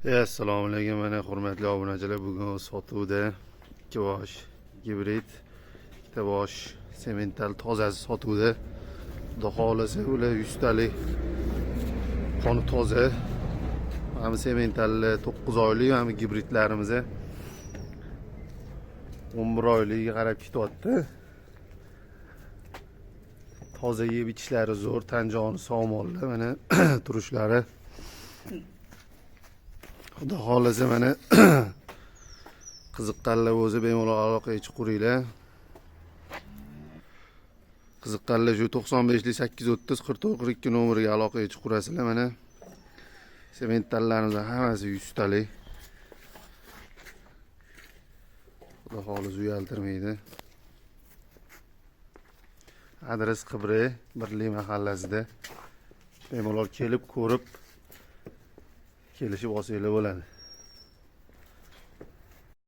Assalomu alaykum, mana hurmatli obunachilar, bugun sotuvda 2 bosh gibrid, 2 bosh semental tozasi sotuvda. Xudo xolasa ular 100 talik qoni toza. Ham semental 9 oylik, ham gibridlarimiz 11 oyligiga qarab ketyapti. Toza yeb ichishlari zo'r, tan joni sog'monlar, mana turishlari. Xudo xolasa mana qiziqqanlar o'zi bemalol aloqaga chiqinglar. Qiziqqanlar shu 95 830 44 42 nomeriga aloqaga chiqurasizlar. Mana sementallarimiz hammasi 100 talik. Xudo xolasa uyaltirmaydi. Adres Qibray Birlik mahallasida. Bemalol kelib ko'rib kelishib olsanglar bo'ladi.